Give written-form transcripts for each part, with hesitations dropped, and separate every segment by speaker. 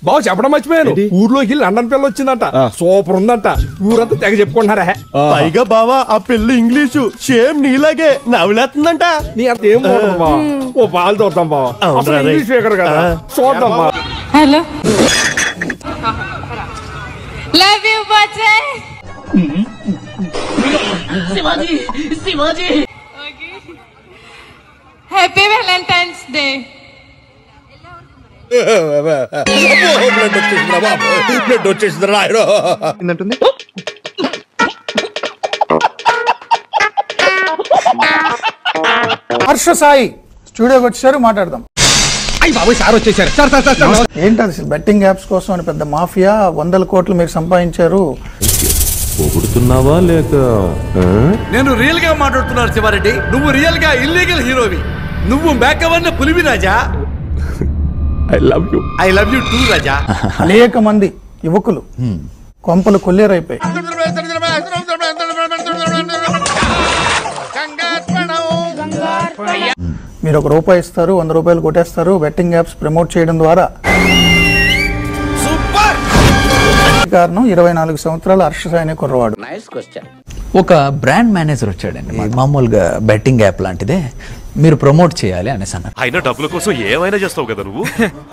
Speaker 1: బావ చెప్పడం మర్చిపోయాను, ఊర్లోకి లండన్ పిల్ల వచ్చిందంట, సూపర్ ఉందంట, ఊరంతా తెగ చెప్పుకుంటున్నారా.
Speaker 2: పైగా బావా ఆ పిల్ల ఇంగ్లీషు సేమ్ నీలాగే నవ్వులేస్తుందంట.
Speaker 1: నీ అంత ఏం బాగుంటుంది బావ, ఓ పాలు చూద్దాం బావ, ఇంగ్లీష్ స్పీకర్ కదా, చూద్దాం బావ.
Speaker 3: హలో, లవ్ యూ బచ్చే. Shivaji Shivaji, happy Valentine's day.
Speaker 4: Harsha Sai స్టూడియోకి వచ్చారు, మాట్లాడదాం. ఏంటి అసలు బెట్టింగ్ యాప్స్ కోసం అని పెద్ద మాఫియా, 100 కోట్లు మీరు సంపాదించారు.
Speaker 2: పొగుడుతున్నావా లేక?
Speaker 1: నేను రియల్ గా మాట్లాడుతున్నాను శివారెడ్డి, నువ్వు రియల్ గా ఇల్లీగల్ హీరోవి, నువ్వు మేకవన్న పులివి రాజా.
Speaker 2: ఐ లవ్ యూ
Speaker 1: టూ రాజా.
Speaker 4: అనేక మంది యువకులు కొంపలు కొల్లేరైపోయి. మీరు ₹1 ఇస్తారు, ₹100 కొట్టేస్తారు. బెట్టింగ్ యాప్స్ ప్రమోట్ చేయడం ద్వారా కారణం 24 సంవత్సరాల హర్ష సాయి కుర్రవాడు.
Speaker 5: ఒక బ్రాండ్ మేనేజర్ వచ్చాడండి, మామూలుగా బెట్టింగ్ యాప్ లాంటిదే, మీరు ప్రమోట్ చేయాలి అనేసి అన్నారు.
Speaker 2: అయినా డబ్బుల కోసం ఏమైనా చేస్తావు కదా నువ్వు.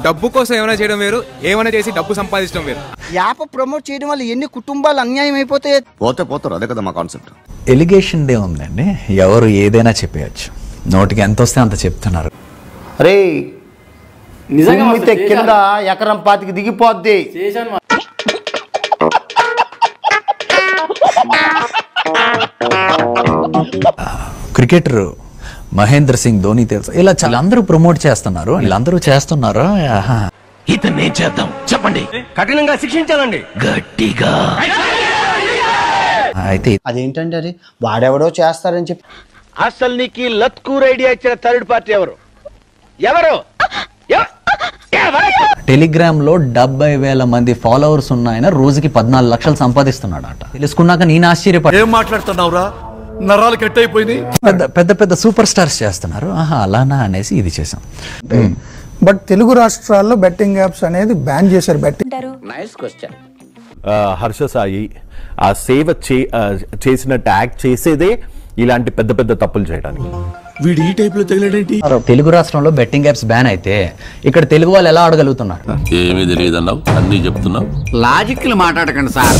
Speaker 1: డబ్బు కోసం ఏమైనా చేయడం వేరు, ఏమైనా చేసి డబ్బు సంపాదించడం వేరు.
Speaker 6: యాప్ ప్రమోట్ చేయడం వల్ల ఎన్ని కుటుంబాలు అన్యాయం అయిపోతాయి.
Speaker 7: పోతారు, అదే కదా మా కాన్సెప్ట్.
Speaker 5: ఎలిగేషన్ డే ఉందండి, ఎవరు ఏదైనా చెప్పేయచ్చు, నోటికి ఎంత వస్తే అంత చెప్తున్నారు.
Speaker 6: రే నిజంగా కింద ఎకరం 25 దిగిపోద్ది.
Speaker 5: క్రికెటర్ మహేంద్ర సింగ్ ధోని తెలుసు, ఇలా చాలా అందరూ ప్రమోట్ చేస్తున్నారు, వీళ్ళందరూ చేస్తున్నారు.
Speaker 2: ఇతన్నేం చేద్దాం చెప్పండి, కఠినంగా శిక్షించాలండి గట్టిగా.
Speaker 5: అయితే
Speaker 6: అదేంటంటే అది వాడెవడో చేస్తారని చెప్పి.
Speaker 8: అసలు నీకు లత్కూర్ ఐడియా ఇచ్చిన థర్డ్ పార్టీ ఎవరు?
Speaker 5: టెలిగ్రామ్ లో 70,000 మంది ఫాలోవర్స్ ఉన్నాయన, రోజుకి 14 లక్షలు సంపాదిస్తున్నాడు అట. తెలుసుకున్నాక నేను ఆశ్చర్యపడ్డా.
Speaker 1: ఏం మాట్లాడుతున్నావురా, నరాలు కట్ అయిపోయింది.
Speaker 5: పెద్ద పెద్ద సూపర్ స్టార్స్ చేస్తున్నారు, అలానా అనేసి ఇది చేసాం.
Speaker 4: బట్ తెలుగు రాష్ట్రాల్లో బెట్టింగ్ యాప్స్ అనేది బ్యాన్ చేశారు. బెట్టింగ్
Speaker 2: హర్ష సాయి ఆ సేవ చేసినట్టు యాక్ట్ చేసేదే ఇలాంటి పెద్ద పెద్ద తప్పులు చేయడానికి.
Speaker 1: వీడు ఈ టైప్ లో తగిలేంటి?
Speaker 5: తెలుగు రాష్ట్రంలో బెట్టింగ్ యాప్స్ బ్యాన్ అయితే ఇక్కడ తెలుగు వాళ్ళు ఎలా ఆడగలుగుతున్నారు?
Speaker 7: ఏమీ తెలియదన్నావు, అన్ని చెప్తున్నావు.
Speaker 6: లాజిక్లు మాట్లాడకండి సార్.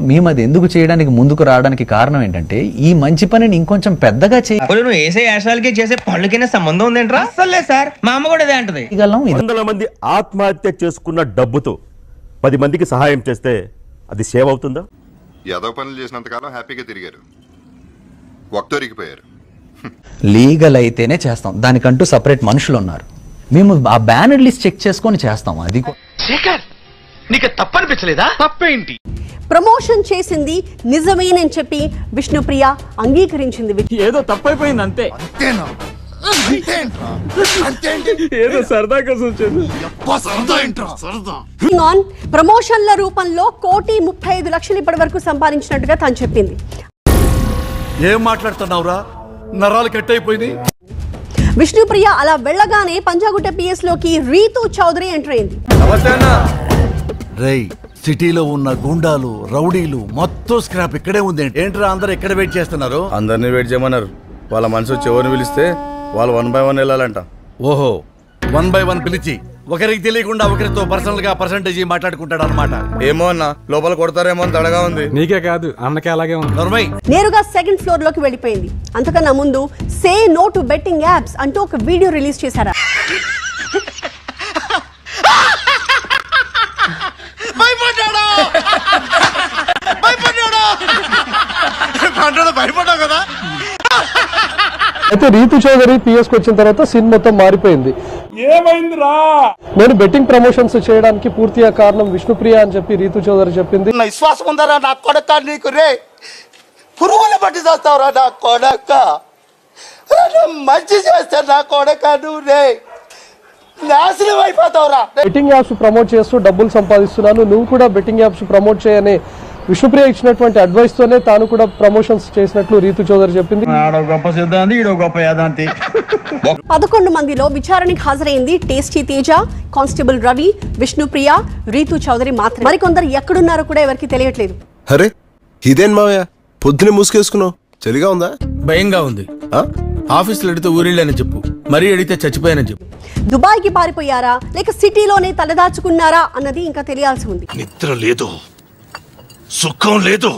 Speaker 5: మేము అది ఎందుకు చేయడానికి ముందుకు రావడానికి కారణం ఏంటంటే, ఈ మంచి పనిని ఇంకొంచెం పెద్దగా
Speaker 8: నువ్వు వేసే యాశాలకి చేసే పనులకైనా సంబంధం ఉందేంట్రా? అసలే సార్, మా అమ్మ కూడా అదే అంటది.
Speaker 2: 100 మంది ఆత్మహత్య చేసుకున్న డబ్బుతో 10 మందికి సహాయం చేస్తే అది సేవ్ అవుతుందా?
Speaker 9: ఏదో పనులు చేసినంతకాలం హ్యాపీగా తిరిగారు, వక్తోరికిపోయారు.
Speaker 5: లీగల్ అయితేనే చేస్తాం, దానికంటూ సపరేట్ మనుషులు ఉన్నారు. మేము ఆ బ్యానర్ లిస్ట్ చెక్ చేసుకొని చేస్తాం. అది
Speaker 8: నీకు తప్పనిపించలేదా? తప్పేంటి?
Speaker 10: ప్రమోషన్ చేసింది నిజమేనని చెప్పి విష్ణుప్రియ అంగీకరించింది.
Speaker 1: ఏదో తప్పైపోయింది అంతే. ఏదో సరదాగా
Speaker 10: ప్రమోషన్ల రూపంలో 1,35,00,000 ఇప్పటి వరకు సంపాదించినట్టుగా తను చెప్పింది.
Speaker 1: ఏం మాట్లాడుతున్నావురా, నరాలు కట్ అయిపోయింది.
Speaker 10: విష్ణుప్రియ అలా వెళ్ళగానే పంజాగుట్ట పిఎస్ లోకి రీతూ చౌదరి ఎంటర్ అయింది.
Speaker 1: సిటీలో ఉన్న గుండాలు, రౌడీలు మొత్తం స్క్రాప్ ఇక్కడే ఉంది. ఏంట్రా అందరూ ఎక్కడ వెయిట్ చేస్తున్నారు?
Speaker 7: అందరినీ వెయిట్ చేయమన్నారు. వాళ్ళ మనసు చివరిని పిలిస్తే వాళ్ళు 1 by 1 వెళ్ళాలంట.
Speaker 1: ఓహో, 1 by 1 పిలిచి ఒకరికి తెలియకుండా ఒకరితో పర్సనల్ గా పర్సంటేజ్ మాట్లాడుకుంటాడు అనమాట.
Speaker 7: ఏమో అన్న, లోపల కొడతారేమో అని తడగా ఉంది.
Speaker 1: నీకే కాదు అన్నకే అలాగే ఉంది.
Speaker 10: నేరుగా సెకండ్ ఫ్లోర్ లోకి వెళ్ళిపోయింది. అంతకన్నా ముందు say no to betting apps అంటూ ఒక వీడియో రిలీజ్ చేశారా.
Speaker 4: అయితే రీతు చౌదరి పిఎస్ కి వచ్చిన తర్వాత సీన్ మొత్తం మారిపోయింది.
Speaker 1: ఏమైందిరా?
Speaker 4: నేను బెట్టింగ్ ప్రమోషన్స్ చేయడానికి పూర్తిగా కారణం విష్ణుప్రియ అని చెప్పి రీతు చౌదరి చెప్పింది.
Speaker 6: విశ్వాసం ఉందరా నా కొడక, నీకు రే పురుగుల బట్టి చేస్తావురా నా కొడక, మంచి చేస్తా నా కొడక, నువ్వు రే నాశనం అయిపోతావురా.
Speaker 4: బెట్టింగ్ యాప్స్ ప్రమోట్ చేస్తూ డబ్బులు సంపాదిస్తున్నాను, నువ్వు కూడా బెట్టింగ్ యాప్స్ ప్రమోట్ చేయని విష్ణుప్రియ ఇచ్చినటువంటి అడ్వైస్ తోనే తాను కూడా ప్రమోషన్స్ చేసినట్లు రీతు చౌదరి చెప్పింది.
Speaker 10: 11 మందిలో విచారణకు హాజరైంది టేస్టీ తేజ, కానిస్టేబుల్ రవి, విష్ణుప్రియ, రీతు చౌదరి మాత్రమే. మరికొందరు ఎక్కడున్నారో కూడా ఎవరికి తెలియట్లేదు.
Speaker 11: అరే ఇదేం మావయ్య పొద్దునే మూసుకేసుకున్నావు, చలిగా ఉందా?
Speaker 7: భయంగా ఉంది. ఆఫీసులో అడిగితే ఊరిళ్ళని చెప్పు, మరీ అడిగితే చచ్చిపోయానని చెప్పు.
Speaker 10: దుబాయ్కి పారిపోయారా లేక సిటీలోనే తలదాచుకున్నారా అన్నది ఇంకా తెలియాల్సి ఉంది.
Speaker 6: నిద్ర లేదు, సుఖం లేదు,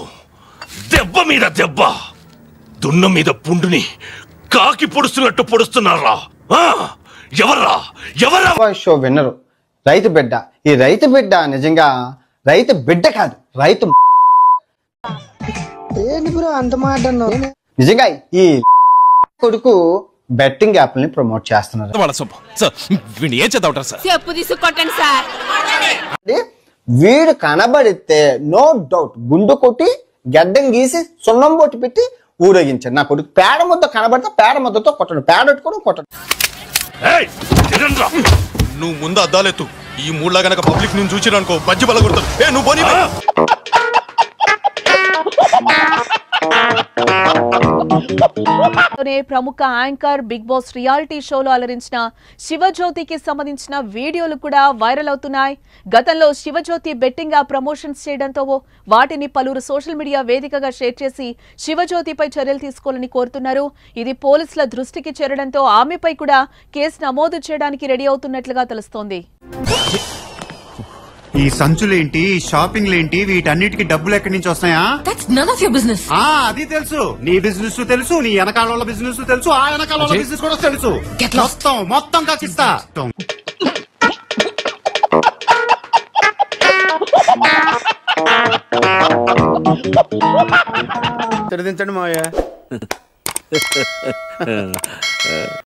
Speaker 6: దెబ్బ మీద దెబ్బ, దున్న మీద పుండుని కాకి పొడుస్తున్నట్టు పొడుస్తున్నారా? ఎవర్రా ఎవరా?
Speaker 8: షో విన్నరు రైతు బిడ్డ. ఈ రైతు బిడ్డ నిజంగా రైతు బిడ్డ కాదు, రైతు అంత మాట నిజంగా ఈ కొడుకు బెట్టింగ్ యాప్లని ప్రమోట్ చేస్తున్నారు.
Speaker 3: చెప్పు తీసుకొట్టండి సార్.
Speaker 8: వీడు కనబడితే నో డౌట్ గుండు కొట్టి గడ్డం గీసి సున్నం బొట్టి పెట్టి ఊరేగించాడు. నా కొడుకు పేడ ముద్ద కనబడితే పేడ ముద్దతో కొట్టడు, పేడట్టుకోవడం కొట్టడు.
Speaker 6: నువ్వు ముందు అద్దాలెత్తు. ఈ మూడులా గనక పబ్లిక్ నేను చూసిరనుకో బజ్జి బలగొడతారు. నువ్వు పోనీ.
Speaker 3: ప్రముఖ యాంకర్ బిగ్ బాస్ రియాలిటీ షోలో అలరించిన శివజ్యోతికి సంబంధించిన వీడియోలు కూడా వైరల్ అవుతున్నాయి. గతంలో శివజ్యోతి బెట్టింగ్ యాప్ ప్రమోషన్స్ చేయడంతో వాటిని పలువురు సోషల్ మీడియా వేదికగా షేర్ చేసి శివజ్యోతిపై చర్యలు తీసుకోవాలని కోరుతున్నారు. ఇది పోలీసుల దృష్టికి చేరడంతో ఆమెపై కూడా కేసు నమోదు చేయడానికి రెడీ అవుతున్నట్లుగా తెలుస్తోంది.
Speaker 12: ఈ సంచులేంటి, షాపింగ్లేంటి, వీటన్నిటికి డబ్బులు ఎక్కడి నుంచి వస్తాయా? అది తెలుసు. నీ బిజినెస్ తెలుసు, నీ వెనకాల బిజినెస్ తెలుసు, ఆ వెనకాల బిజినెస్ కూడా తెలుసు. మొత్తం కాకిస్తా.
Speaker 7: తెరదించండి మావయ్య.